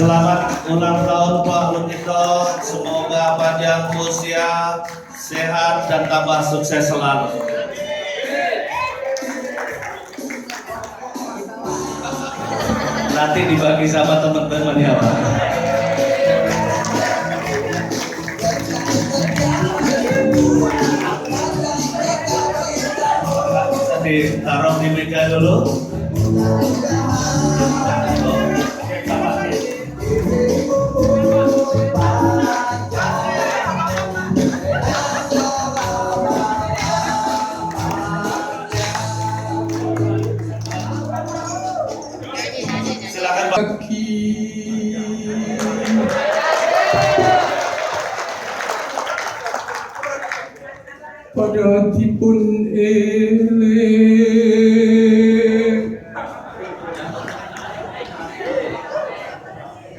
Selamat ulang tahun Pak Lukito. Semoga panjang usia, sehat dan tambah sukses selalu. Nanti dibagi sama teman-teman ya Pak. Ditaruh di meja dulu. Silakan Pak. Pada dipun eling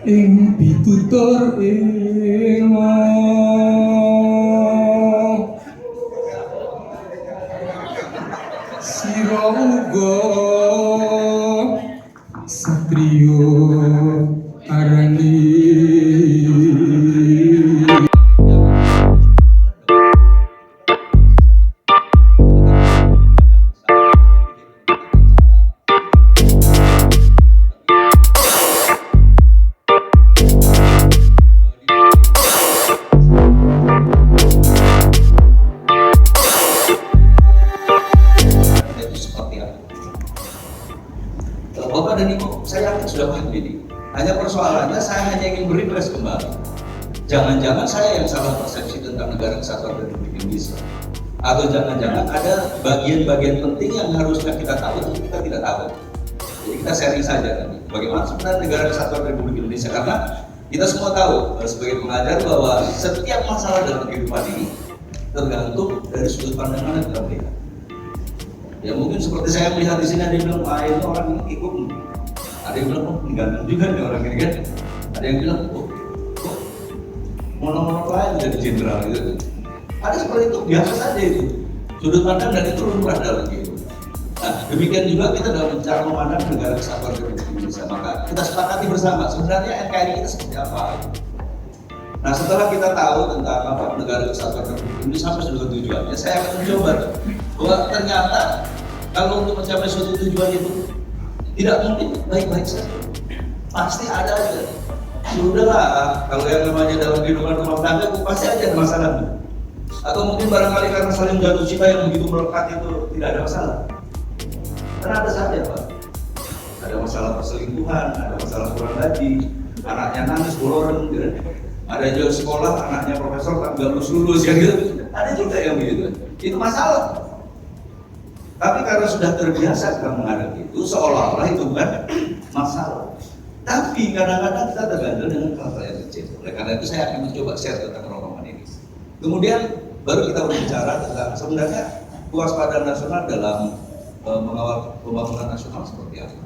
ing pitutur sira uga satriya arani. Bapak dan Ibu, saya yakin sudah paham ini. Hanya persoalannya saya hanya ingin beri-refresh kembali. Jangan-jangan saya yang salah persepsi tentang Negara Kesatuan Republik Indonesia. Atau jangan-jangan ada bagian-bagian penting yang harusnya kita tahu tapi kita tidak tahu. Jadi kita sharing saja nanti. Bagaimana sebenarnya Negara Kesatuan Republik Indonesia? Karena kita semua tahu sebagai pengajar bahwa setiap masalah dalam kehidupan ini tergantung dari sudut pandang mana kita melihat. Ya mungkin seperti saya melihat di sini ada yang bilang, ini orang ini ikut. Ada yang bilang, ganteng juga nih orang ini kan. Ada yang bilang, kok mono-mono lain jadi jenderal gitu. Ada seperti itu, biasa saja itu. Sudut pandang dan itu lumrah dalam kehidupan. Nah, demikian juga kita dalam cara memandang Negara Kesatuan Republik Indonesia. Maka kita sepakati bersama, sebenarnya NKRI kita seperti apa? Nah, setelah kita tahu tentang apa Negara Kesatuan Republik Indonesia sampai sudah tujuannya, saya akan mencoba bahwa ternyata kalau untuk mencapai suatu tujuan itu tidak mungkin baik-baik saja, pasti ada aja. Sudahlah, kalau yang namanya dalam kehidupan rumah tangga pasti aja ada masalah. Atau mungkin barangkali karena saling jatuh cinta yang begitu melekat itu tidak ada masalah. Karena ada saja Pak. Ada masalah perselingkuhan, ada masalah kurang gaji, anaknya nangis boloren, gitu. Ada juga sekolah anaknya profesor tak lulus ya gitu. Ada juga yang begitu. Itu masalah. Tapi karena sudah terbiasa kita menghadapi itu, seolah-olah itu bukan masalah. Tapi kadang-kadang kita tergandel dengan hal-hal yang kecil. Oleh karena itu saya akan mencoba share tentang rombongan ini. Kemudian baru kita berbicara tentang sebenarnya kewaspadaan nasional dalam mengawal pembangunan nasional seperti apa.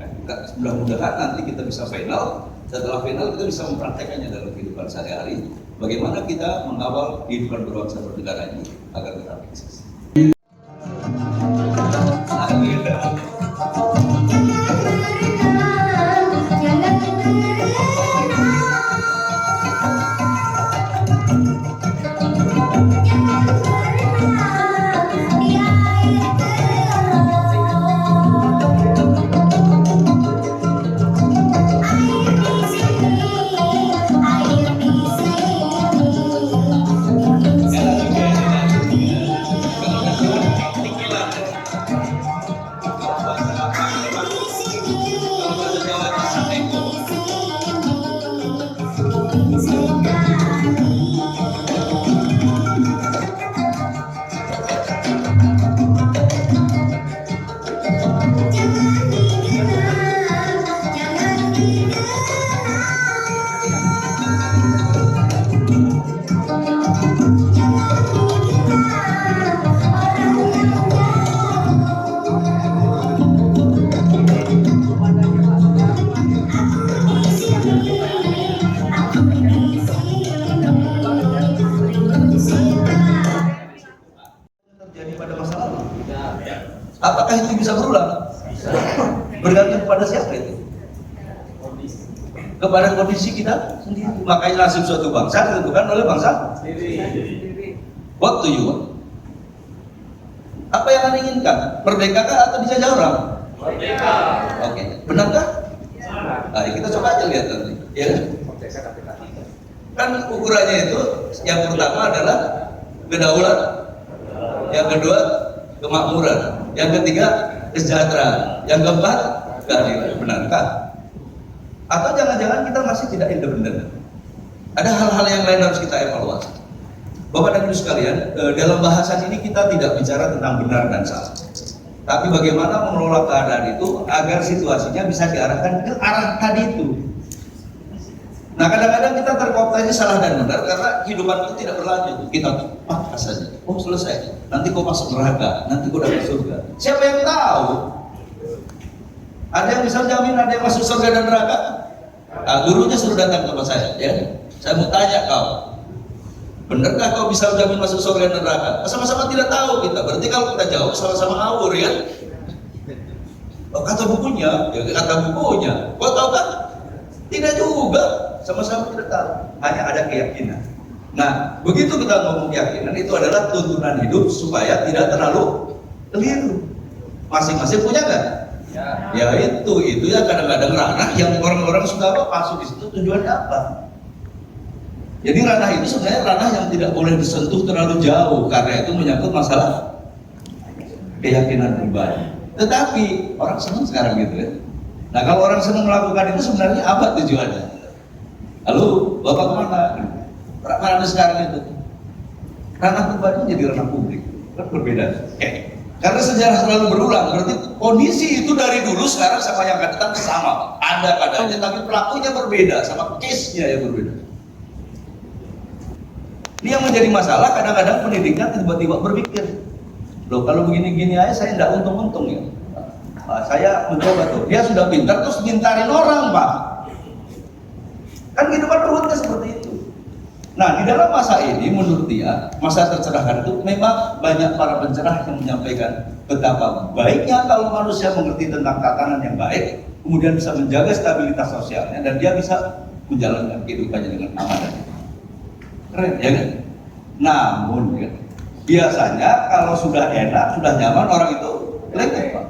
Nah, mudah-mudahan nanti kita bisa final. Setelah final kita bisa mempraktekannya dalam kehidupan sehari-hari. Bagaimana kita mengawal kehidupan berbangsa bernegara ini agar tetap eksis. Apakah itu bisa berulang? Bisa. Bergantung pada siapa itu? kepada kondisi kita sendiri. Makanya nasib suatu bangsa ditentukan oleh bangsa Sendiri. What do you want? Apa yang Anda inginkan? Merdeka kah atau dijajah orang? Merdeka. Oke, benarkah? Nah, kita coba aja lihat nanti. Ya kan? Kan ukurannya itu yang pertama adalah kedaulatan, yang kedua kemakmuran, yang ketiga kesejahteraan, yang keempat keadilan. Benarkah? Atau jangan-jangan kita masih tidak independen? Ada hal-hal yang lain harus kita evaluasi. Bapak dan Ibu sekalian, dalam bahasan ini kita tidak bicara tentang benar dan salah, tapi bagaimana mengelola keadaan itu agar situasinya bisa diarahkan ke arah tadi itu. Nah, kadang-kadang kita terkooptasi salah dan benar karena kehidupan itu tidak berlanjut. Kita pasrah saja. Oh, selesai. Nanti kau masuk neraka, nanti kau dapat surga. Siapa yang tahu? Ada yang bisa jamin ada yang masuk surga dan neraka? Nah, gurunya suruh datang ke saya, ya. Saya mau tanya kau, benarkah kau bisa jamin masuk surga dan neraka? Sama-sama tidak tahu kita. Berarti kalau kita jawab sama-sama ngawur, ya. Oh, kata bukunya, ya kata bukunya. Kau tahu kan? Tidak juga. Sama-sama tidak tahu, hanya ada keyakinan. Nah, begitu kita ngomong keyakinan, itu adalah tuntunan hidup supaya tidak terlalu keliru. Masing-masing punya nggak? Ya itu ya kadang-kadang ranah yang orang-orang suka masuk di situ tujuannya apa? Jadi ranah itu sebenarnya ranah yang tidak boleh disentuh terlalu jauh karena itu menyangkut masalah keyakinan pribadi. Tetapi orang senang sekarang gitu ya. Nah, kalau orang senang melakukan itu sebenarnya apa tujuannya? Lalu Bapak kemana? Mana sekarang itu? Ranah pribadi jadi ranah publik, kan berbeda. Karena sejarah selalu berulang, berarti kondisi itu dari dulu sekarang sama yang akan datang sama, ada padanya, tapi pelakunya berbeda, sama case-nya yang berbeda. Ini yang menjadi masalah, kadang-kadang pendidikan tiba-tiba berpikir, loh kalau begini-gini aja saya tidak untung-untung ya. Nah, saya mencoba tuh, dia sudah pintar terus mintarin orang, Pak. Kan kehidupan ruwetnya seperti itu. Nah, di dalam masa ini menurut dia, masa tercerahkan itu memang banyak para pencerah yang menyampaikan betapa baiknya kalau manusia mengerti tentang tatanan yang baik, kemudian bisa menjaga stabilitas sosialnya dan dia bisa menjalankan kehidupannya dengan aman. Keren, ya kan? Namun, ya, biasanya kalau sudah enak, sudah nyaman, orang itu lengket, Pak.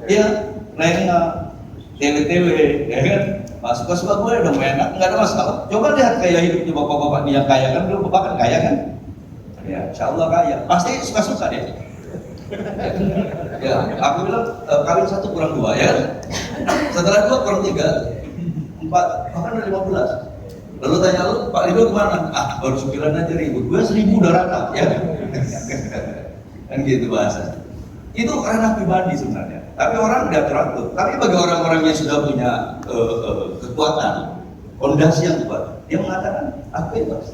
Iya, lengah, TW, ya kan? Suka-suka gue dong, enak, nggak ada masalah. Coba lihat gaya hidupnya bapak-bapak yang kaya kan, dulu bapak kan kaya kan? Ya, insya Allah kaya. Pasti suka-suka dia. Ya, aku bilang kawin 1 kurang 2 ya. Setelah 2 kurang 3, 4, bahkan ada 15. Lalu tanya lu, Pak Rido kemana? Ah, baru 9 aja ribu. Gue 1.000 udah rata, ya. Kan gitu bahasa. Itu ranah pribadi sebenarnya. Tapi orang tidak teratur. Tapi bagi orang-orang yang sudah punya kekuatan, fondasi yang kuat, dia mengatakan aku bebas.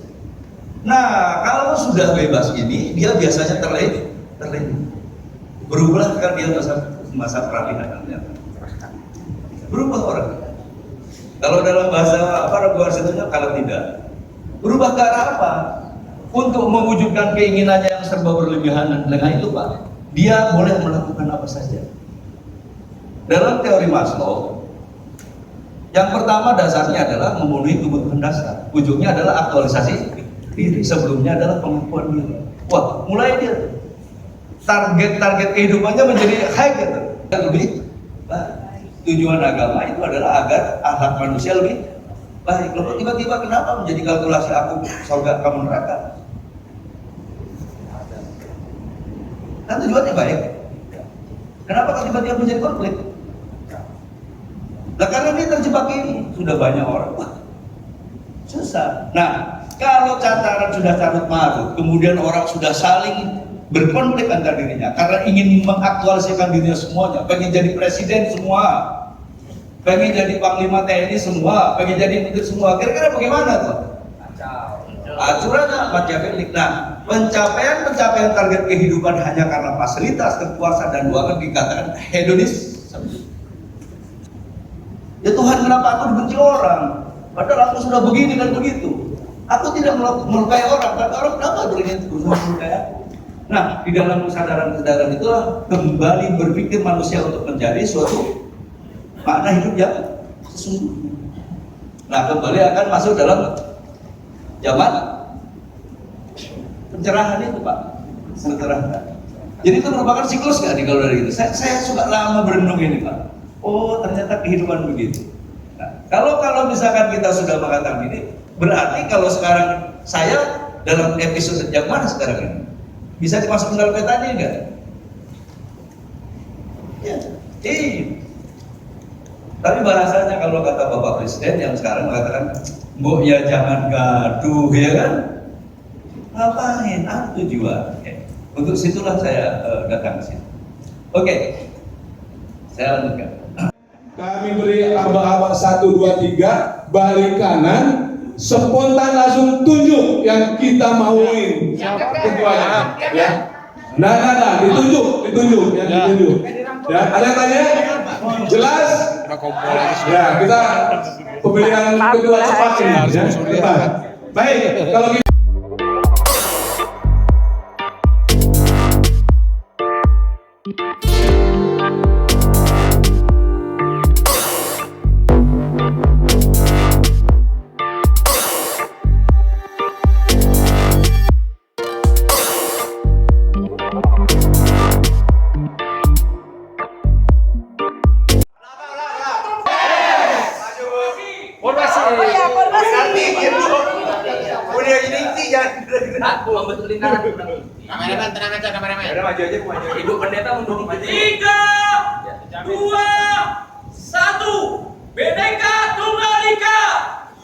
Nah, kalau sudah bebas ini, dia biasanya terlena. Berubah kan dia masa peralihan. Berubah orang. Kalau dalam bahasa Arab kalau tidak berubah ke arah apa? Untuk mewujudkan keinginannya yang serba berlebihan dengan itu, Pak, dia boleh melakukan apa saja. Dalam teori Maslow, yang pertama dasarnya adalah memenuhi kebutuhan dasar. Ujungnya adalah aktualisasi diri. Sebelumnya adalah pengakuan diri. Wah, mulai dia target kehidupannya menjadi high gitu. Lebih baik. Tujuan agama itu adalah agar akhlak manusia lebih baik. Loh, tiba-tiba kenapa menjadi kalkulasi aku surga kamu neraka? Kan tujuannya baik. Kenapa tiba-tiba menjadi konflik? Nah, karena dia terjebak ini, sudah banyak orang, wah, susah. Nah, kalau cataran sudah carut marut, kemudian orang sudah saling berkonflik antar dirinya, karena ingin mengaktualisasikan dirinya semuanya, pengen jadi presiden semua, pengen jadi panglima TNI semua, pengen jadi menteri semua, kira-kira bagaimana tuh? Acurannya Machiavelli. Nah, pencapaian target kehidupan hanya karena fasilitas, kekuasaan dan keuangan dikatakan hedonis. Ya Tuhan, kenapa aku dibenci orang? Padahal aku sudah begini dan begitu. Aku tidak melukai orang, tapi orang kenapa berikan berusaha melukai aku? Nah, di dalam kesadaran itulah kembali berpikir manusia untuk menjadi suatu makna hidup yang sesungguhnya. Nah, kembali akan masuk dalam zaman pencerahan itu, Pak. Pencerahan. Jadi itu merupakan siklus nggak nih kalau dari itu? Saya suka lama berenung ini, Pak. Oh, ternyata kehidupan begitu. Nah, kalau misalkan kita sudah mengatakan ini, berarti kalau sekarang saya dalam episode yang mana sekarang ini? Bisa dimasukkan dalam peta ini enggak? Ya, tapi bahasanya kalau kata Bapak Presiden yang sekarang mengatakan, "Mbok ya jangan gaduh," ya kan? Ngapain? Apa tujuan? Untuk situlah saya datang ke sini. Oke, saya lanjutkan. Kami beri abang-abang 1, 2, 3, balik kanan, spontan langsung tunjuk yang kita mauin. Ketuanya, ya. Nah, ditunjuk yang ditunjuk. Ya, ada yang tanya? Jelas? Ya, kita pemilihan kedua cepat ini. Ya, cepat. Baik, kalau gitu. Kameramen tenang aja, kameramen. Ibu pendeta mundur maju. 3, 2, 1. Bhinneka Tunggal Ika.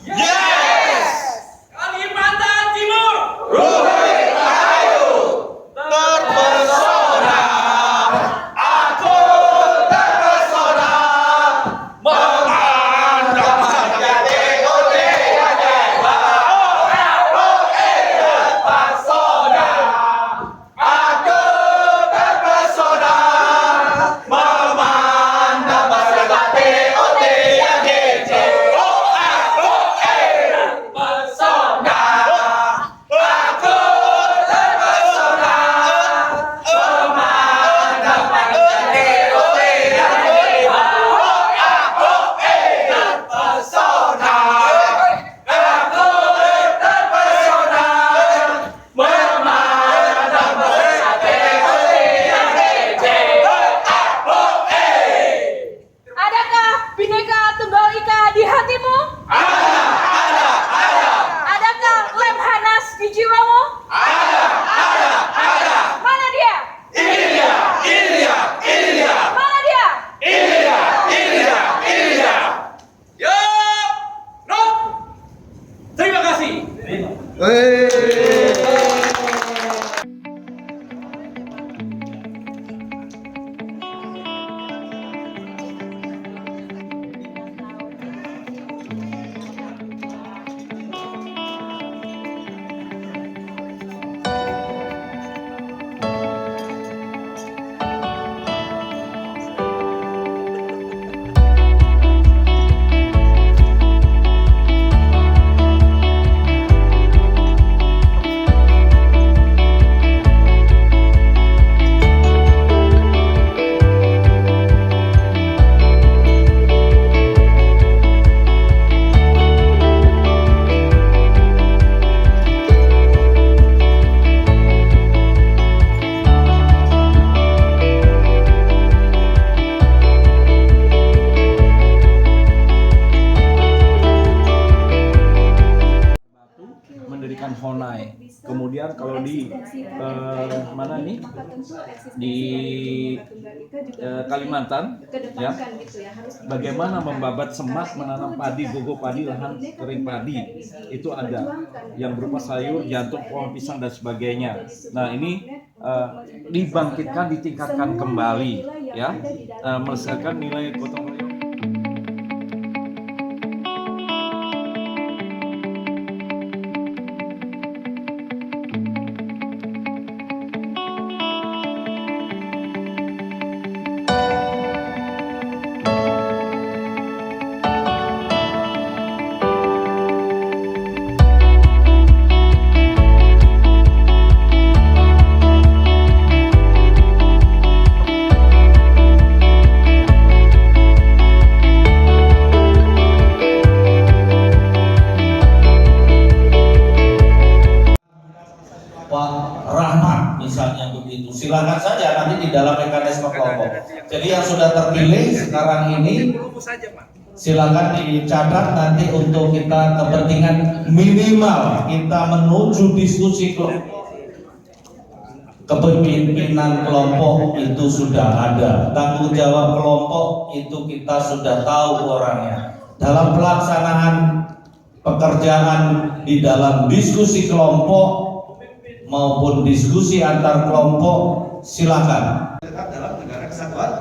Yes. Kalimantan Timur. Ruhut Rahayu terpesona, aku terpesona memandang menjadi yang dewa. Terpesona, aku terpesona memandang menjadi yang kece. Terpesona, aku terpesona memandang menjadi yang dewa. Terpesona, aku terpesona memandang menjadi yang kece. Adakah Bhinneka Tunggal Ika di hatimu? Ada. Adakah Lemhanas di jiwamu? Ada. Mana dia? Ini dia. Mana dia? Ini dia. Ya. Rob. Terima kasih. mendirikan Honai. Kemudian kalau di mana nih di Kalimantan, ya, bagaimana membabat semak, menanam padi, gogo padi, lahan kering padi, itu ada yang berupa sayur, jantung, pohon pisang dan sebagainya. Nah ini dibangkitkan, ditingkatkan kembali, ya, melestarikan nilai gotong royong. dalam mekanisme kelompok. Jadi yang sudah terpilih sekarang ini silakan dicatat nanti untuk kita kepentingan minimal kita menuju diskusi kelompok. Kepemimpinan kelompok itu sudah ada, tanggung jawab kelompok itu kita sudah tahu orangnya. Dalam pelaksanaan pekerjaan di dalam diskusi kelompok maupun diskusi antar kelompok silakan. Dalam negara kesatuan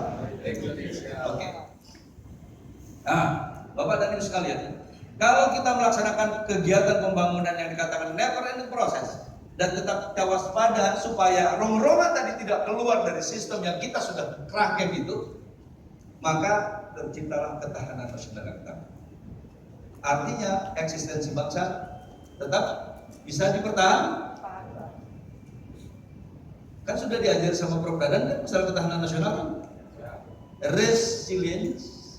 Republik. Oke. Nah, Bapak dan Ibu sekalian, kalau kita melaksanakan kegiatan pembangunan yang dikatakan never ending process dan tetap kita waspada supaya rongrongan tadi tidak keluar dari sistem yang kita sudah kerangkeng itu, maka terciptalah ketahanan nasional kita. Artinya eksistensi bangsa tetap bisa dipertahankan. Kan sudah diajar sama Prof. Dadan kan masalah ketahanan nasional kan? Resilience,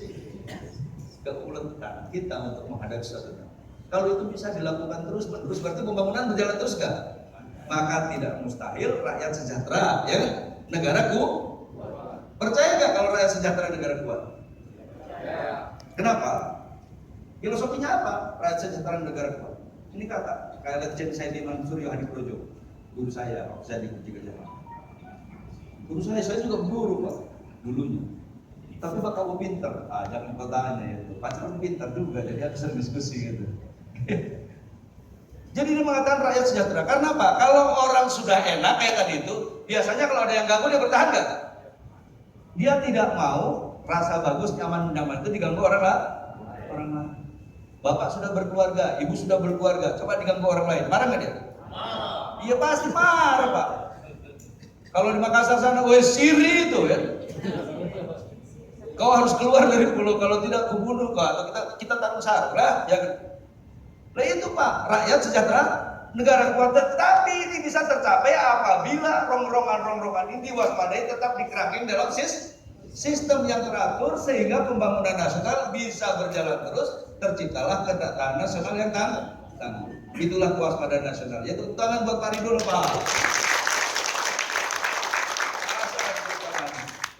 keuletan kita untuk menghadapi suatu. Kalau itu bisa dilakukan terus menerus, berarti pembangunan berjalan terus kan? Maka tidak mustahil rakyat sejahtera, ya negaraku. Percaya nggak kalau rakyat sejahtera negara kuat? Kenapa? Filosofinya apa? Rakyat sejahtera negara kuat. Ini kata kayak Letjen Saidi Mansuryo Hadiprojo, guru saya waktu saya di Tiga Jalan. Guru saya juga guru Pak dulunya. Tapi Pak kamu pintar, jangan kau tanya itu. Pacaran pintar juga, jadi aku sering diskusi gitu. Jadi dia mengatakan rakyat sejahtera. Karena apa? Kalau orang sudah enak kayak tadi itu, biasanya kalau ada yang ganggu dia bertahan nggak? Dia tidak mau rasa bagus, nyaman itu diganggu orang lain. Bapak sudah berkeluarga, ibu sudah berkeluarga, coba diganggu orang lain, marah nggak dia? Iya pasti marah Pak. Kalau di Makassar sana, siri itu ya. Kau harus keluar dari pulau, kalau tidak kubunuh kau atau kita taruh sarung lah, ya. Nah itu Pak, rakyat sejahtera, negara kuat. Tapi ini bisa tercapai apabila rongrongan ini diwaspadai, tetap dikerangkeng dalam sistem yang teratur sehingga pembangunan nasional bisa berjalan terus, terciptalah ketahanan nasional yang tangguh. Itulah kewaspadaan nasional. Yaitu tangan buat Pak Ridho Pak.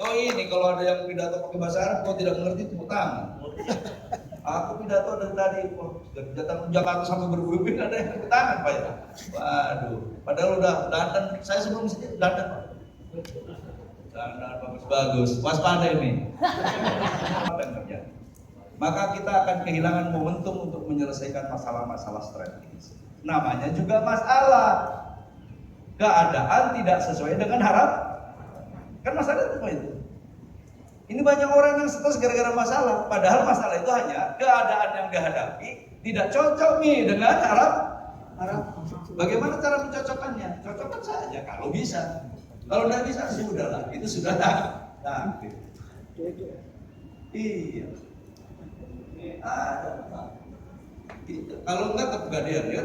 Oh ini kalau ada yang pidato pakai bahasa Arab, kau tidak mengerti tepuk tangan. Aku pidato dari tadi, datang ke Jakarta sampai berbuih ada yang tepuk tangan Pak ya. Waduh, padahal udah dandan, saya sebelum sini dandan Pak. Dandan bagus, waspada ini. Maka kita akan kehilangan momentum untuk menyelesaikan masalah-masalah strategis. Namanya juga masalah. Keadaan tidak sesuai dengan harapan. Kan masalah itu. Ini banyak orang yang stres gara-gara masalah. Padahal masalah itu hanya keadaan yang dihadapi tidak cocok nih dengan harap. Bagaimana cara mencocokkannya? Cocokkan saja kalau bisa. Kalau tidak bisa sudahlah. Itu sudah takdir. Iya. Ada Pak. Kalau enggak kepegadean ya.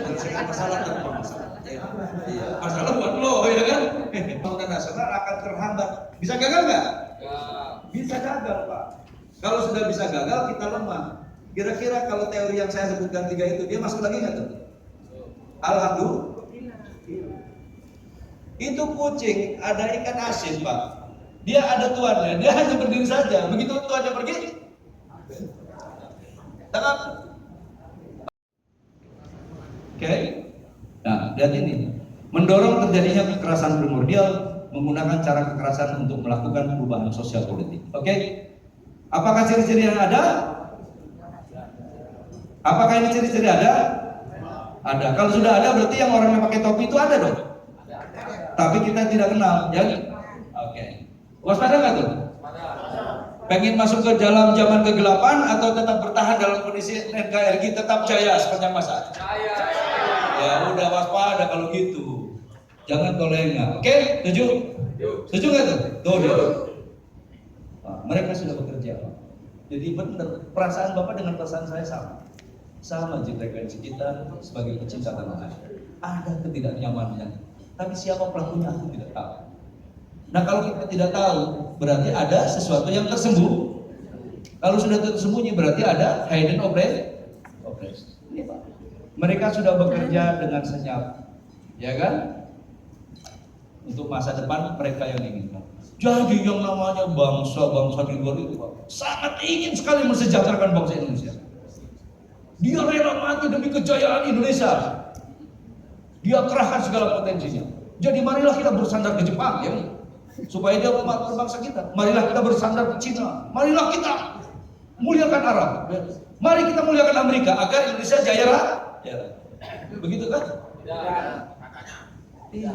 Menyelesaikan masalah tanpa masalah. Iya. Masalah buat lo ya kan. Pembangunan nasional akan terhambat. Bisa gagal nggak? Bisa gagal Pak. Kalau sudah bisa gagal kita lemah. Kira-kira kalau teori yang saya sebutkan 3 itu dia masuk lagi nggak tuh? Alhamdulillah. Itu kucing ada ikan asin Pak. Dia ada tuannya. Dia hanya berdiri saja. Begitu tuannya pergi, tangkap. Oke. Nah, lihat ini. Mendorong terjadinya kekerasan primordial menggunakan cara kekerasan untuk melakukan perubahan sosial politik. Oke. Apakah ciri-ciri yang ada? Apakah ini ciri-ciri ada? Ada. Kalau sudah ada berarti yang orang yang pakai topi itu ada dong. Tapi kita tidak kenal, ya? Oke. Waspada nggak tuh? Pengen masuk ke dalam zaman kegelapan atau tetap bertahan dalam kondisi NKRI tetap jaya sepanjang masa? Ya udah waspada kalau gitu. Jangan tolengah. Oke? Setuju? Setuju nggak tuh? Tuh dia. Nah, mereka sudah bekerja. Jadi benar perasaan Bapak dengan perasaan saya sama. Sama frekuensi kita sebagai pecinta tanah air. Ada ketidaknyamanannya. Tapi siapa pelakunya aku tidak tahu. Nah kalau kita tidak tahu, berarti ada sesuatu yang tersembunyi. Kalau sudah tersembunyi, berarti ada hidden operation. Ini Pak. Mereka sudah bekerja dengan senyap, ya kan? untuk masa depan mereka yang inginkan. Jadi yang namanya bangsa-bangsa di luar itu Pak, sangat ingin sekali mensejahterakan bangsa Indonesia. Dia rela mati demi kejayaan Indonesia. Dia kerahkan segala potensinya. Jadi marilah kita bersandar ke Jepang ya, supaya dia memakmurkan bangsa kita. Marilah kita bersandar ke Cina. Marilah kita muliakan Arab. Mari kita muliakan Amerika agar Indonesia jaya raya. Begitu kan? Iya.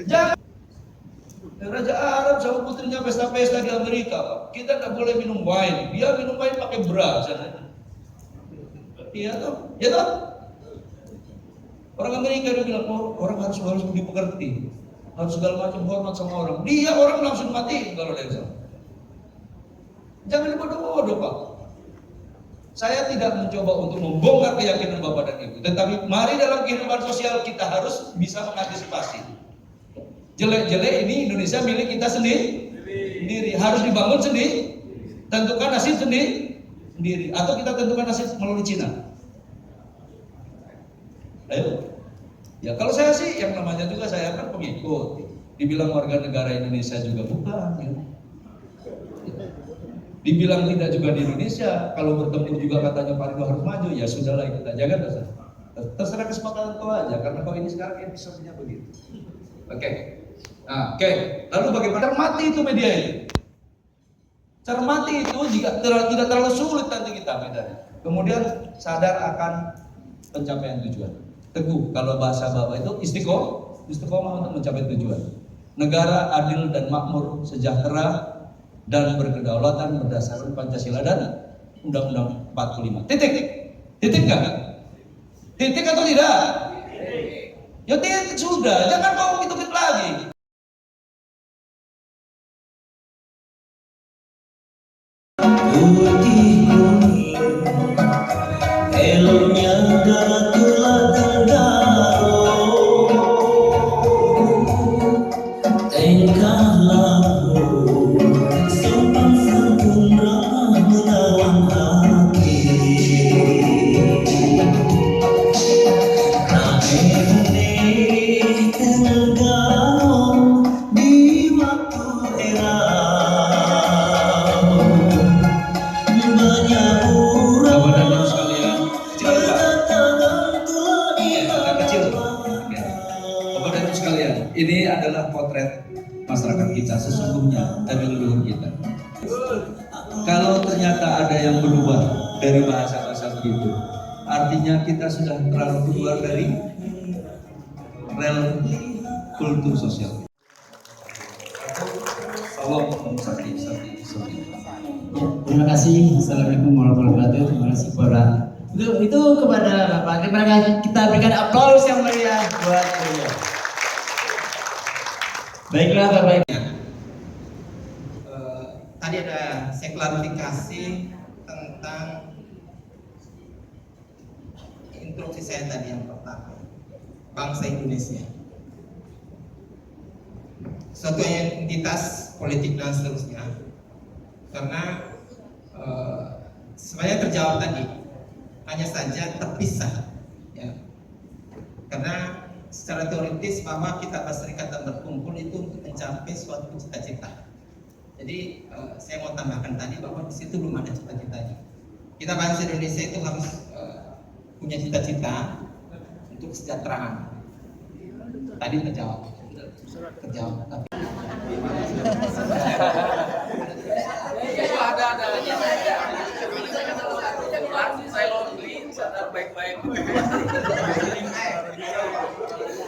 Jangan Raja Arab sama putrinya pesta-pesta di Amerika, Pak. Kita nggak boleh minum wine. Dia minum wine pakai bra sana. Iya toh, ya toh. Orang Amerika dia bilang, oh, orang harus dipengerti, harus segala macam hormat sama orang. Dia orang langsung mati kalau dia sama. Jangan dibodoh-bodoh Pak. Saya tidak mencoba untuk membongkar keyakinan Bapak dan Ibu, tetapi mari dalam kehidupan sosial kita harus bisa mengantisipasi. Jelek-jelek ini Indonesia milik kita sendiri, harus dibangun sendiri, tentukan nasib sendiri, atau kita tentukan nasib melalui Cina. Ayo, ya kalau saya sih yang namanya juga saya kan pengikut, dibilang warga negara Indonesia juga bukan, ya. Dibilang tidak juga di Indonesia, kalau bertemu juga katanya Pak Ridho harus maju, ya sudahlah kita jangan terserah kesepakatan kau aja, karena kau ini sekarang episodenya begitu. Oke. Nah, oke. Lalu bagaimana cermati itu media ini? Cermati itu jika tidak terlalu sulit nanti kita bedanya. Kemudian sadar akan pencapaian tujuan. Teguh, kalau bahasa Bapak itu istiqomah untuk mencapai tujuan. Negara adil dan makmur, sejahtera dan berkedaulatan berdasarkan Pancasila dan Undang-Undang 45. Titik nggak? Titik atau tidak? Ya titik sudah, jangan mau gitu-gitu lagi. Ini adalah potret masyarakat kita sesungguhnya dari leluhur kita. Kalau ternyata ada yang berubah dari bahasa-bahasa begitu, artinya kita sudah terlalu keluar dari rel kultur sosial. Salam sakti. Terima kasih. Assalamualaikum warahmatullahi wabarakatuh. Terima kasih itu kepada Bapak. Kita berikan aplaus yang meriah buat beliau. Baiklah Bapak. Tadi ada saya klarifikasi tentang instruksi saya tadi yang pertama, bangsa Indonesia, suatu entitas politik dan seterusnya. Karena sebenarnya terjawab tadi, hanya saja terpisah, ya. Karena secara teoritis bahwa kita berserikatan berkumpul itu untuk mencapai suatu cita-cita. Jadi saya mau tambahkan tadi bahwa di situ belum ada cita-citanya. Kita bangsa Indonesia itu harus punya cita-cita untuk kesejahteraan. Tadi terjawab. Tapi Saya lonely, sadar baik-baik.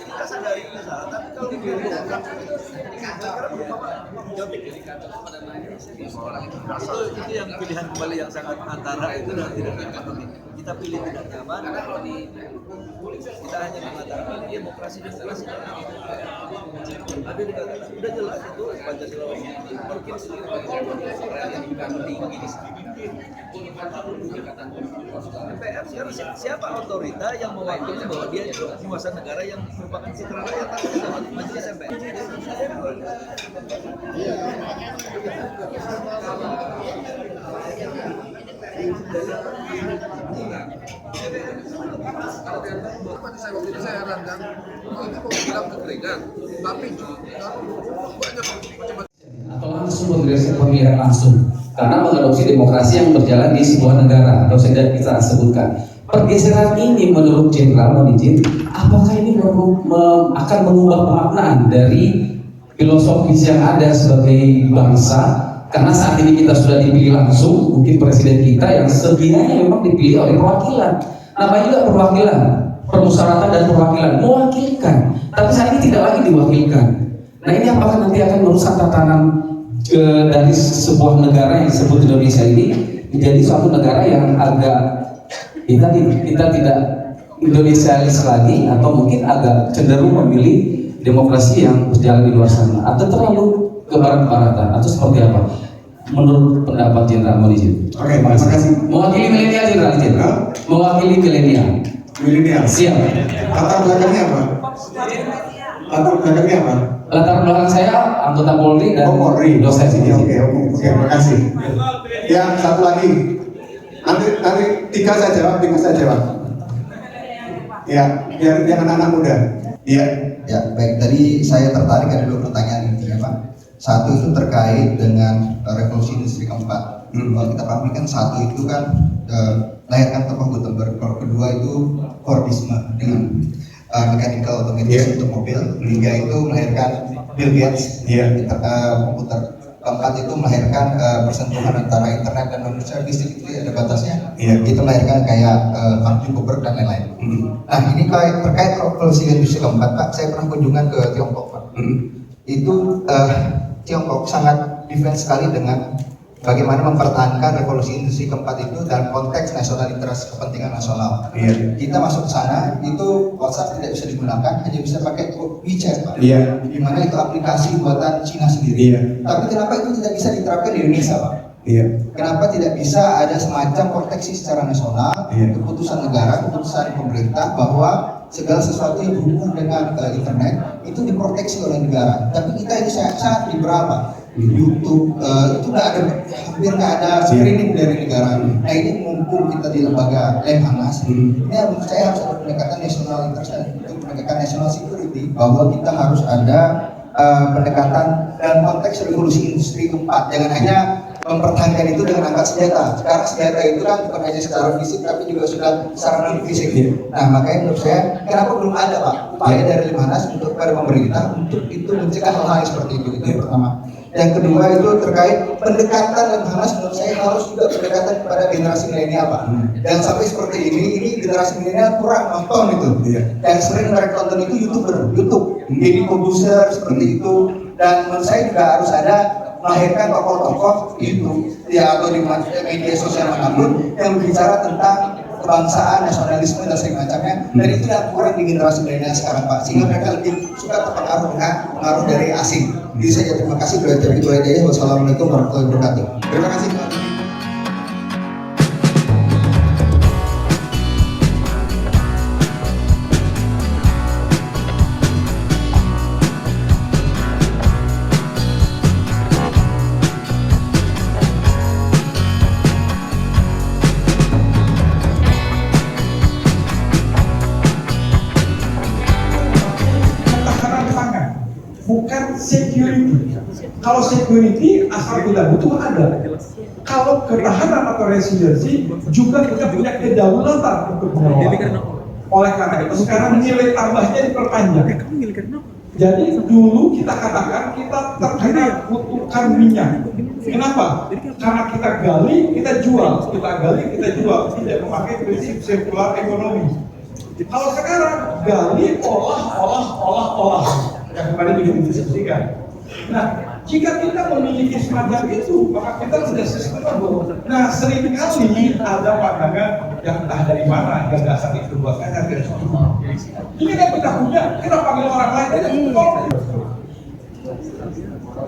Kita sadari itu salah, tapi kalau di itu yang pilihan kembali yang sangat antara itu dan tidak nyaman. Kita pilih tidak nyaman, kita hanya mengatakan demokrasi. Tapi dikatakan udah jelas itu Pancasila mungkin yang tinggi di sini. DPR siapa otorita yang mewakili bahwa dia itu penguasa negara yang merupakan citra rakyat dalam majelis MPR. Seperti saya waktu itu saya herankan, ini mau bilang kekeringan, tapi juga banyak macam-macam. Atau langsung pemilihan langsung, karena mengadopsi demokrasi yang berjalan di sebuah negara atau sudah kita sebutkan. Pergeseran ini menurut Jenderal mohon izin, apakah ini akan mengubah pemaknaan dari filosofis yang ada sebagai bangsa? Karena saat ini kita sudah dipilih langsung, mungkin presiden kita yang sebelumnya memang dipilih oleh perwakilan. Namanya juga perwakilan, permusyawaratan dan perwakilan mewakilkan, tapi saat ini tidak lagi diwakilkan. Nah ini apakah nanti akan merusak tatanan dari sebuah negara yang disebut Indonesia ini menjadi suatu negara yang agak kita tidak Indonesialis lagi, atau mungkin agak cenderung memilih demokrasi yang berjalan di luar sana, atau terlalu ke barat-baratan, atau seperti apa? Menurut pendapat Jenderal mohon izin. Oke, terima kasih. Mewakili milenial Jenderal izin. Mewakili milenial. Milenial. Siap. Latar belakangnya apa? Latar belakangnya apa? Latar belakang saya anggota Polri dan Polri. dosen sini. Oke, terima kasih. Ya, satu lagi. Nanti tiga saya jawab. Ya, biar anak-anak muda. Iya. Ya, baik. Tadi saya tertarik ada dua pertanyaan intinya, Pak. Satu itu terkait dengan revolusi industri keempat. Kalau kita pahami kan satu itu kan melahirkan tokoh Gutenberg. Kalau kedua itu Fordisme dengan mechanical automation untuk mobil. Tiga itu melahirkan Bill Gates. Komputer. Keempat itu melahirkan persentuhan antara internet dan manusia. Fisik itu ada batasnya. Itu melahirkan kayak Mark Zuckerberg dan lain-lain. Nah ini terkait revolusi industri keempat, Pak, saya pernah kunjungan ke Tiongkok, Pak. Itu Tiongkok sangat defense sekali dengan bagaimana mempertahankan revolusi industri keempat itu dalam konteks nasional interest, kepentingan nasional. Kita masuk ke sana, itu WhatsApp tidak bisa digunakan, hanya bisa pakai WeChat, Pak. Di mana itu aplikasi buatan Cina sendiri. Tapi kenapa itu tidak bisa diterapkan di Indonesia, Pak? Kenapa tidak bisa ada semacam proteksi secara nasional, keputusan negara, keputusan pemerintah bahwa segala sesuatu yang berhubungan dengan internet itu diproteksi oleh negara. Tapi kita ini sangat liberal, Pak. YouTube itu hampir nggak ada screening dari negara. Nah ini mumpung kita di lembaga Lemhanas, ini menurut saya harus ada pendekatan nasional interest dan pendekatan national security, bahwa kita harus ada pendekatan dalam konteks revolusi industri keempat. Jangan hanya mempertahankan itu dengan angkat senjata. Sekarang senjata itu kan bukan hanya secara fisik tapi juga sudah secara non fisik. Nah makanya menurut saya kenapa belum ada, Pak, upaya dari Lemhanas untuk pada pemerintah untuk itu mencegah hal-hal seperti itu yang pertama. Yang kedua itu terkait pendekatan Lemhanas, menurut saya harus juga pendekatan kepada generasi milenial, Pak. Dan sampai seperti ini generasi milenial kurang nonton itu. Yang sering mereka tonton itu YouTube, Deddy Corbuzier seperti itu. Dan menurut saya juga harus ada melahirkan tokoh-tokoh itu ya, atau di media sosial manapun yang berbicara tentang kebangsaan, nasionalisme dan semacamnya. Dan itu yang kurang di generasi milenial sekarang, Pak, sehingga mereka lebih suka terpengaruh dengan pengaruh dari asing. Jadi saya terima kasih belajar itu aja ya. Wassalamualaikum warahmatullahi wabarakatuh. Terima kasih. Bukan security. Kalau security asal kita butuh ada. Kalau ketahanan atau resiliensi juga kita punya kedaulatan untuk mengelola. Oleh karena itu sekarang nilai tambahnya diperpanjang. Jadi dulu kita katakan kita terkena kutukan minyak. Kenapa? Karena kita gali, kita jual. Kita gali, kita jual. Tidak memakai prinsip sirkular ekonomi. Kalau sekarang gali, olah. Yang kemarin juga didiskusikan. Nah, jika kita memiliki semacam itu, maka kita sudah sustainable. Nah, seringkali ada pandangan yang entah dari mana gagasan itu buat saya tidak setuju. Ini kan kita punya, kita panggil orang lain aja cukup.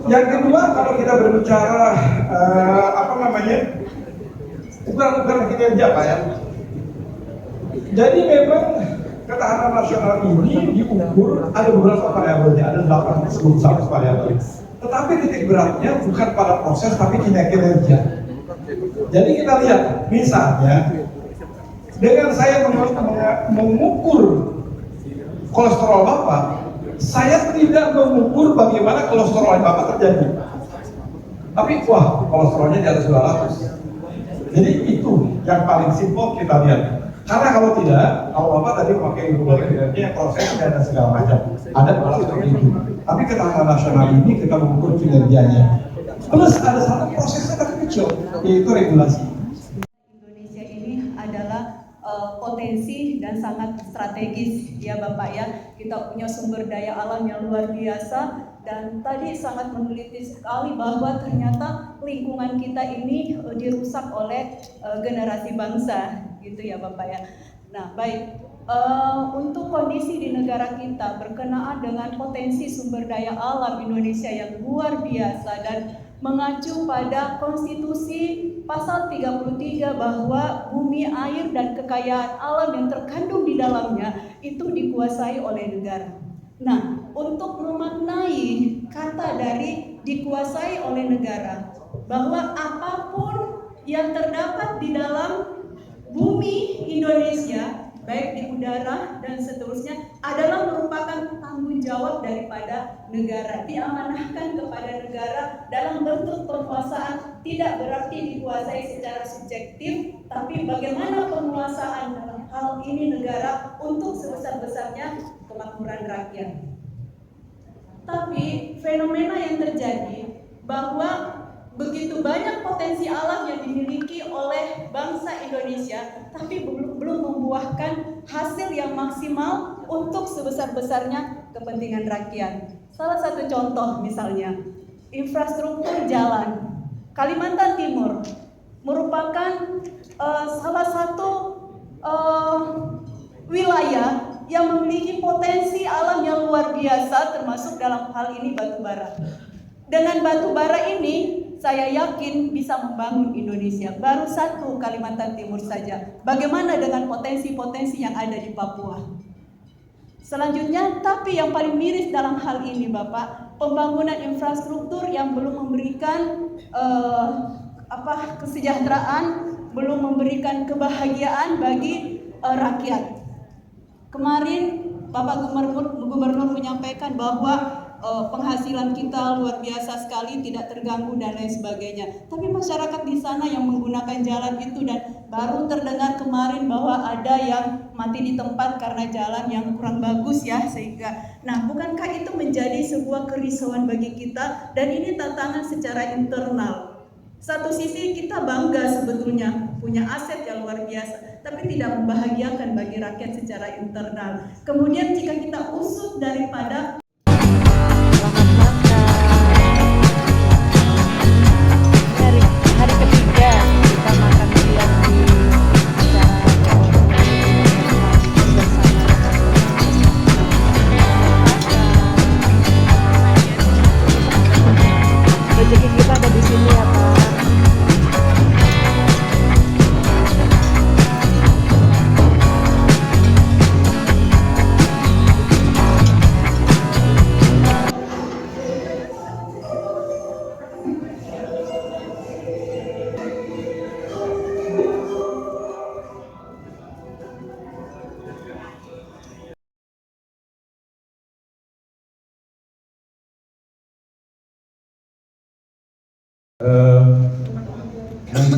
Yang kedua, kalau kita berbicara ukuran kinerja, Pak, ya. Jadi memang ketahanan nasional ini diukur ada beberapa variabelnya, ada 81 variabel. Tetapi titik beratnya bukan pada proses tapi kinerja. Jadi kita lihat, misalnya Dengan saya mengukur kolesterol Bapak, saya tidak mengukur bagaimana kolesterol Bapak terjadi. Tapi wah, kolesterolnya di atas 200. Jadi itu yang paling simpel kita lihat. Karena kalau tidak, kalau Bapak tadi pakai kinerja, proses dan segala macam, ada seperti itu. Tapi ketahanan nasional ini kita mengukur kinerjanya. Plus ada satu prosesnya terkecil, yaitu regulasi. Indonesia ini adalah potensi dan sangat strategis ya Bapak ya. Kita punya sumber daya alam yang luar biasa dan tadi sangat meneliti sekali bahwa ternyata lingkungan kita ini dirusak oleh generasi bangsa gitu ya Bapak ya. Nah baik, untuk kondisi di negara kita berkenaan dengan potensi sumber daya alam Indonesia yang luar biasa dan mengacu pada konstitusi pasal 33 bahwa bumi, air, dan kekayaan alam yang terkandung di dalamnya itu dikuasai oleh negara. Nah, untuk memaknai kata dari dikuasai oleh negara, bahwa apapun yang terdapat di dalam bumi Indonesia, baik di udara dan seterusnya, adalah merupakan tanggung jawab daripada negara, diamanahkan kepada negara dalam bentuk penguasaan, tidak berarti dikuasai secara subjektif, tapi bagaimana penguasaan dalam hal ini negara untuk sebesar-besarnya kemakmuran rakyat. Tapi fenomena yang terjadi bahwa begitu banyak potensi alam yang dimiliki oleh bangsa Indonesia, tapi belum membuahkan hasil yang maksimal untuk sebesar-besarnya kepentingan rakyat. Salah satu contoh misalnya, infrastruktur jalan. Kalimantan Timur merupakan salah satu wilayah yang memiliki potensi alam yang luar biasa, termasuk dalam hal ini batu bara. Dengan batu bara ini, saya yakin bisa membangun Indonesia. Baru satu Kalimantan Timur saja. Bagaimana dengan potensi-potensi yang ada di Papua? Selanjutnya, tapi yang paling miris dalam hal ini Bapak, pembangunan infrastruktur yang belum memberikan kesejahteraan, belum memberikan kebahagiaan bagi rakyat. Kemarin Bapak Gubernur menyampaikan bahwa penghasilan kita luar biasa sekali, tidak terganggu dan lain sebagainya. Tapi masyarakat di sana yang menggunakan jalan itu, dan baru terdengar kemarin bahwa ada yang mati di tempat karena jalan yang kurang bagus ya, sehingga bukankah itu menjadi sebuah kerisauan bagi kita, dan ini tantangan secara internal. Satu sisi kita bangga sebetulnya punya aset yang luar biasa, tapi tidak membahagiakan bagi rakyat secara internal. Kemudian jika kita usut daripada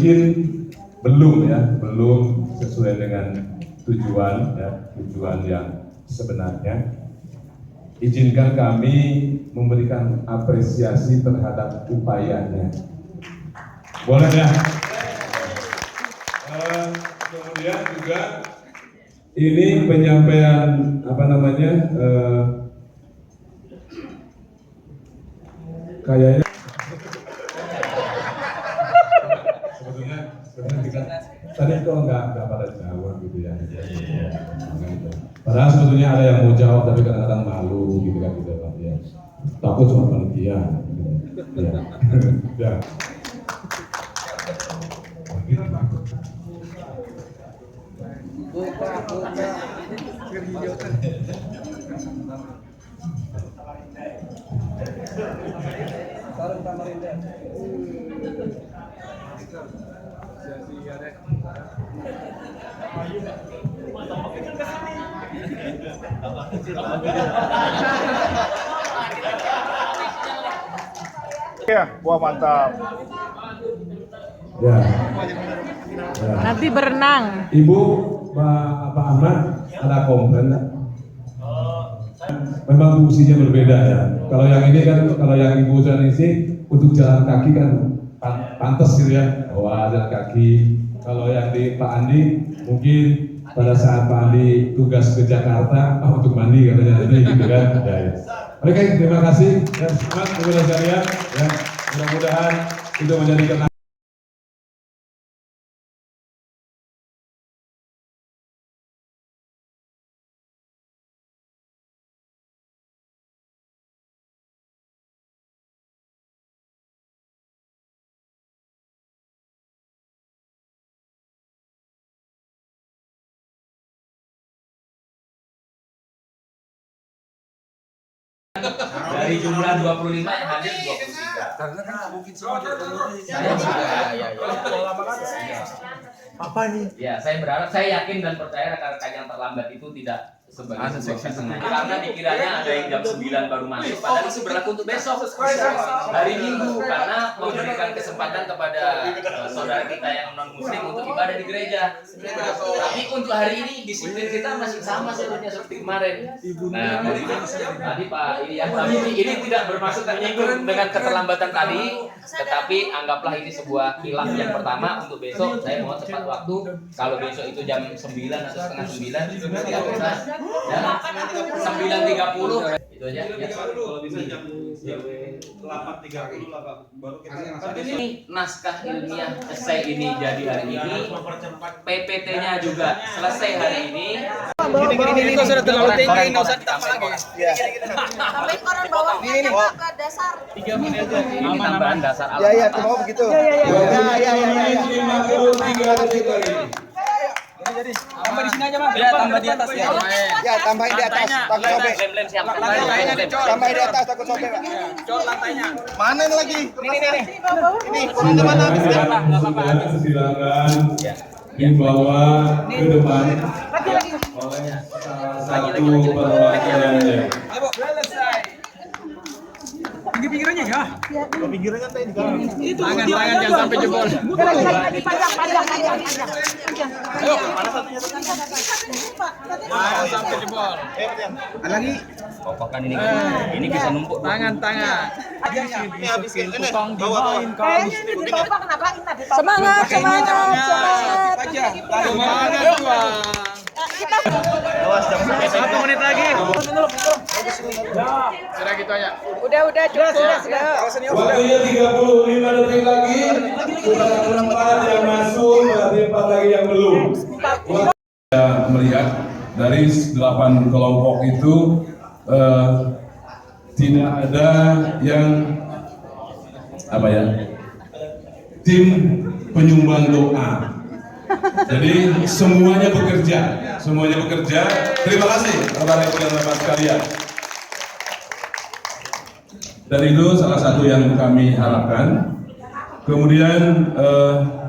mungkin belum sesuai dengan tujuan yang sebenarnya. Izinkan kami memberikan apresiasi terhadap upayanya. Boleh ya? Kemudian juga ini penyampaian kayaknya tadi kok nggak pada jawab gitu ya. Padahal sebetulnya ada yang mau jawab tapi kadang-kadang malu gitu kan gitu Pak ya. Takut cuma panitia. Ya. Ya. Sia-sia deh. Ya, wah mantap. Ya. Nanti berenang. Ibu, Pak Ahmad, ada komplain nggak? Memang fungsinya berbeda ya. Kalau yang ini kan, kalau yang Ibu dan isi untuk jalan kaki kan pantas gitu ya. Wah, jalan kaki. Kalau yang di Pak Andi mungkin pada saat Pak Andi tugas ke Jakarta untuk mandi katanya nanti gitu kan. Ya, ya. Oke, terima kasih dan semangat kepada sekalian. Ya, mudah-mudahan itu menjadi kenangan. Dari jumlah 25 yang hadir 23. Karena kan nggak mungkin semua jadi Apa nih? Ya, saya berharap, saya yakin dan percaya rekan-rekan yang terlambat itu tidak sebagai sebuah kesengaja. Karena dikiranya ada yang jam 9 baru masuk, padahal itu berlaku untuk besok hari Minggu, karena memberikan kesempatan kepada saudara kita yang non muslim untuk ibadah di gereja. Tapi untuk hari ini disiplin kita masih sama sebenarnya seperti kemarin. Nah, tadi Pak ini ya, tapi ini tidak bermaksud menyinggung dengan keterlambatan tadi, tetapi anggaplah ini sebuah khilaf yang pertama untuk besok. Saya mohon tepat waktu, kalau besok itu jam 9 atau setengah 9 ya, 9.30 itu aja ya. Kalau bisa jam 8.30 lah Pak, baru kita ini naskah ilmiah esai ini jadi hari ini, PPT-nya juga selesai hari ini. Ini sudah terlalu tinggi, nggak usah ditambah lagi. Sampai koran bawahnya ke dasar. 3 menit aja. Ini tambahan dasar alat. Ya, mau begitu. Tambah di sini aja, Bang. Ya, tambah di atas ya. Ya, tambahin di atas. Takut sobek. Tambahin di atas, takut sobek, Pak. Col lantainya. Mana ini lagi? Ini. Ini, kurang kemana? Silakan dibawa ke depan oleh salah satu perwakilannya. Pinggir-pinggirannya ya. Pinggirannya tadi di kanan. Tangan jangan sampai jebol. Panjang. Ayo, mana satunya? Jangan sampai jebol. Lagi. Kokokan ini bisa numpuk. Tangan. Ini habisin. Ini Kayaknya ini di bawah kenapa kita di bawah? Semangat. Awas jam 1 menit lagi. Sudah gitu aja. Udah cukup. Waktunya 35 detik lagi. Sudah 4 yang masuk, berarti 4 lagi yang belum. Kita melihat dari 8 kelompok itu tidak ada yang tim penyumbang doa. Jadi semuanya bekerja. Terima kasih kepada ibu dan bapak sekalian. Dan itu salah satu yang kami harapkan. Kemudian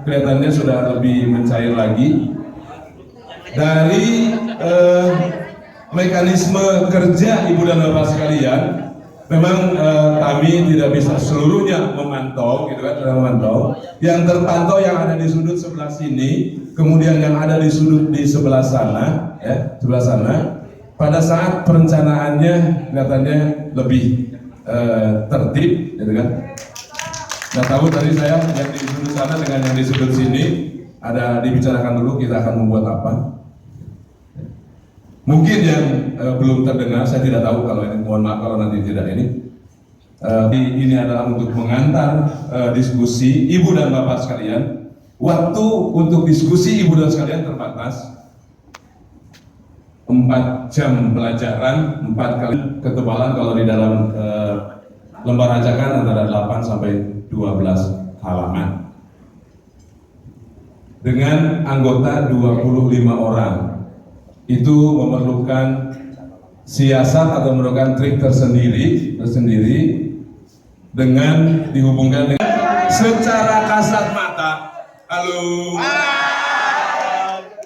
kelihatannya sudah lebih mencair lagi. Dari mekanisme kerja ibu dan bapak sekalian, memang kami tidak bisa seluruhnya memantau, gitu kan, sudah memantau. Yang terpantau yang ada di sudut sebelah sini, kemudian yang ada di sudut di sebelah sana, ya, sebelah sana. Pada saat perencanaannya kelihatannya lebih tertib, gitu kan. Nah, tahu tadi saya yang di sudut sana dengan yang di sudut sini ada dibicarakan dulu kita akan membuat apa. Mungkin yang belum terdengar, saya tidak tahu kalau ini, mohon maaf kalau nanti tidak ini. Ini adalah untuk mengantar diskusi ibu dan bapak sekalian. Waktu untuk diskusi ibu dan sekalian terbatas. 4 jam pelajaran, 4 kali ketebalan kalau di dalam lembar ajakan antara 8 sampai 12 halaman. Dengan anggota 25 orang. Itu memerlukan siasat atau memerlukan trik tersendiri dengan dihubungkan dengan secara kasat mata. Halo.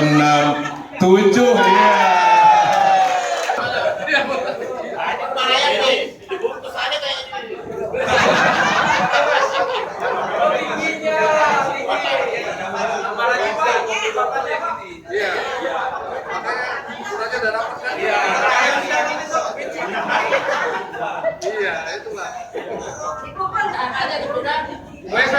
enam, 7, ya. Iya, iya. Makanya suratnya udah dapat kan? Iya. Iya, itulah. Wes,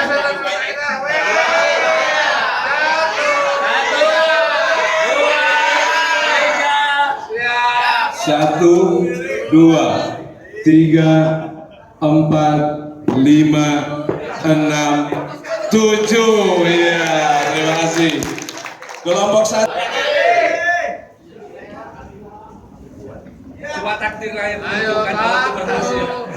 Satu, dua, tiga, 4, 5, 6, 7. Ya, terima kasih. Kelompok 1. Coba takdir lain. Ayo, kan berhasil.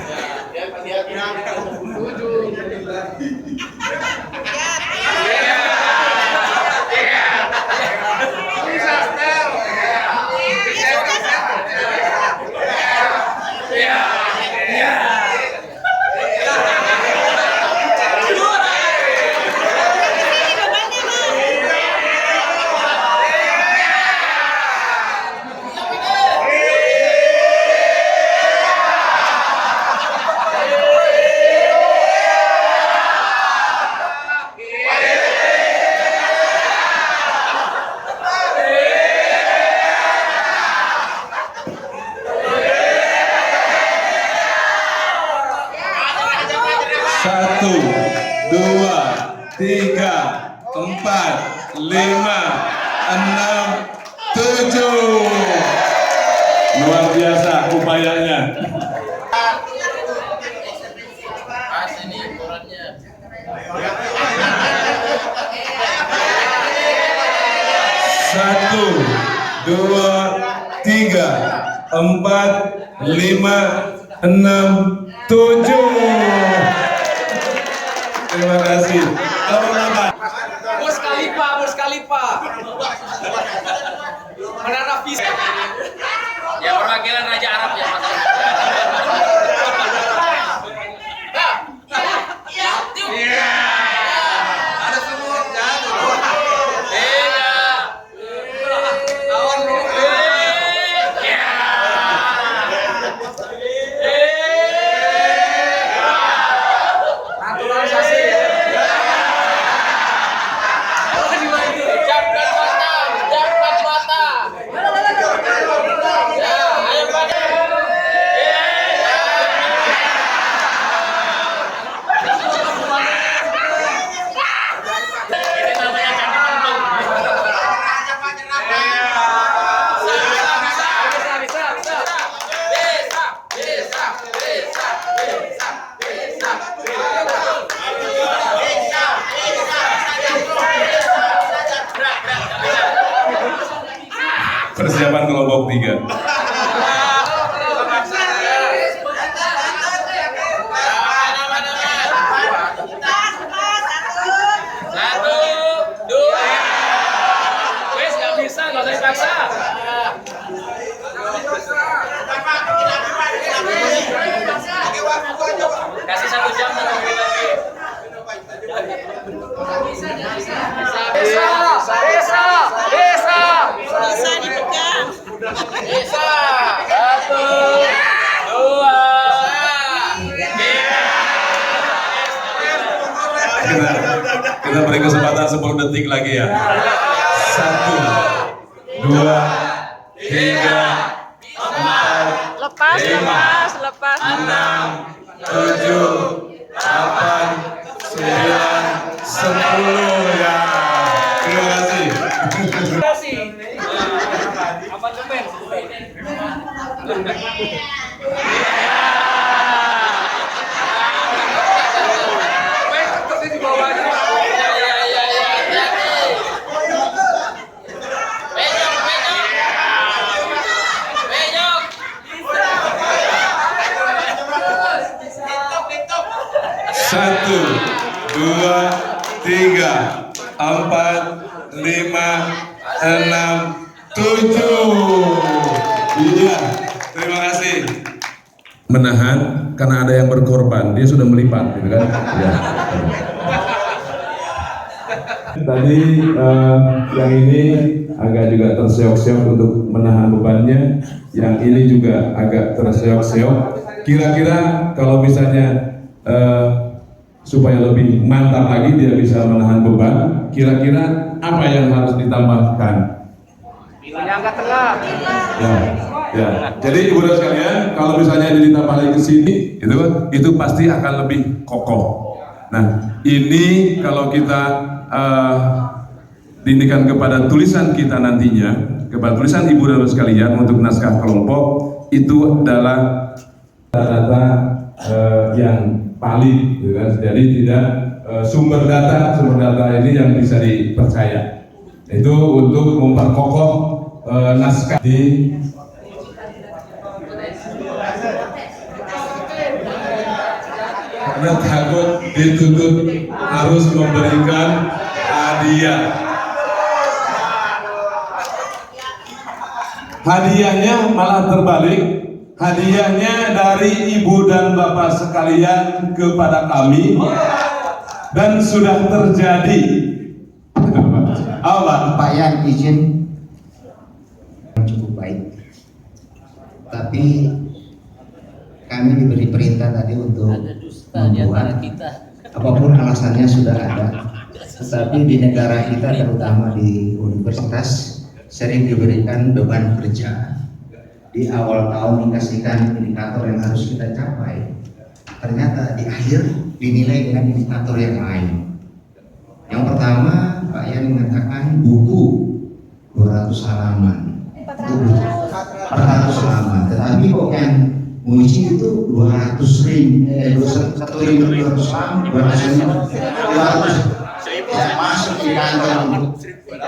Satu, dua, tiga, 4, 5, 6, 7. Luar biasa upayanya. Satu, dua, tiga, 4, 5, 6, 7. Terima kasih. Bos Khalifa. Menara visi. Ya perwakilan Raja Arab ya Mas. Iya. Ada semut kan? Iya. Awan lu. Iya. Naturalisasi. Persiapan kelompok 3. Satu, dua. Wes nggak bisa, nggak usah dipaksa. Kasih 1 jam lagi. Bisa dipegang. Bisa. 1, 2, 3. Kita beri kesempatan 10 detik lagi ya. 1, 2, 3, 4, 5, 6, 7, 8, 9, 10 ya. Terima kasih. Amandemen. Di bawah aja. Satu, 2, 3, 4, 5, 6, 7. Iya, terima kasih. Menahan karena ada yang berkorban, dia sudah melipat, gitu kan? Ya. Tadi yang ini agak juga terseok-seok untuk menahan bebannya, yang ini juga agak terseok-seok. Kira-kira kalau misalnya supaya lebih mantap lagi dia bisa menahan beban, kira-kira apa yang harus ditambahkan? Penyangga tengah. Ya. Jadi ibu dan sekalian, kalau misalnya ini ditambah lagi ke sini, itu pasti akan lebih kokoh. Nah, ini kalau kita diindikan kepada tulisan kita nantinya, kepada tulisan ibu dan bapak sekalian untuk naskah kelompok, itu adalah data yang valid, gitu kan? Jadi tidak sumber data ini yang bisa dipercaya. Itu untuk memperkokoh naskah di karena takut dituntut harus memberikan hadiah. Hadiahnya malah terbalik. Hadiahnya dari ibu dan bapak sekalian kepada kami, dan sudah terjadi. Pak Yan izin cukup baik, tapi kami diberi perintah tadi untuk membuat apapun alasannya sudah ada, tetapi di negara kita terutama di universitas sering diberikan beban kerja di awal tahun, dikasihkan indikator yang harus kita capai, ternyata di akhir dinilai dengan indikator yang lain. Yang pertama, Pak Yan mengatakan buku 200 halaman, 400 halaman, tetapi kok yang Muji itu 1.200.000 halaman, 200 tidak masuk di kantor untuk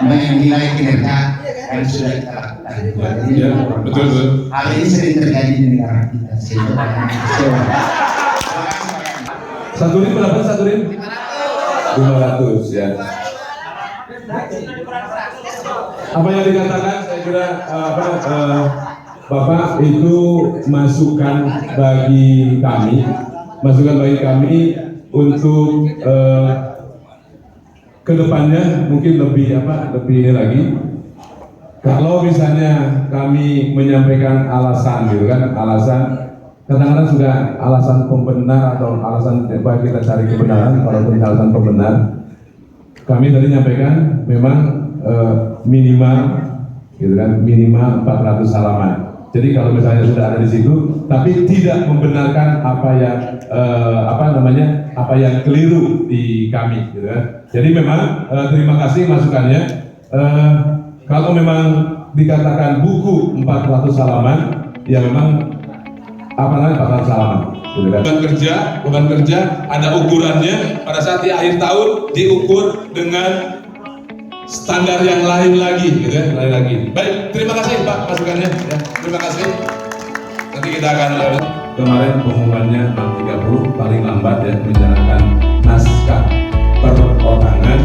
menilai kinerja yang sudah kita lakukan. Jadi, betul. Hal ini sering terjadi di negara kita. Satu rim berapa? 500 ya. Apa yang dikatakan saya kira Bapak itu masukan bagi kami untuk kedepannya mungkin lebih ini lagi. Kalau misalnya kami menyampaikan alasan gitu kan, kadang-kadang sudah alasan pembenar atau alasan kita cari kebenaran. Kalau alasan pembenar, kami tadi menyampaikan memang minimal gitu kan, minimal 400 halaman. Jadi kalau misalnya sudah ada di situ, tapi tidak membenarkan apa yang keliru di kami, gitu kan. Jadi memang terima kasih masukannya. Kalau memang dikatakan buku 400 halaman, ya memang 400 halaman. Gitu kan. Beban kerja ada ukurannya. Pada saat di akhir tahun diukur dengan standar yang lain lagi, gitu ya, lain lagi. Baik, terima kasih Pak masukannya. Ya, terima kasih. Nanti kita akan kemarin pengumumannya 6.30 paling lambat ya, menjalankan naskah perorangan.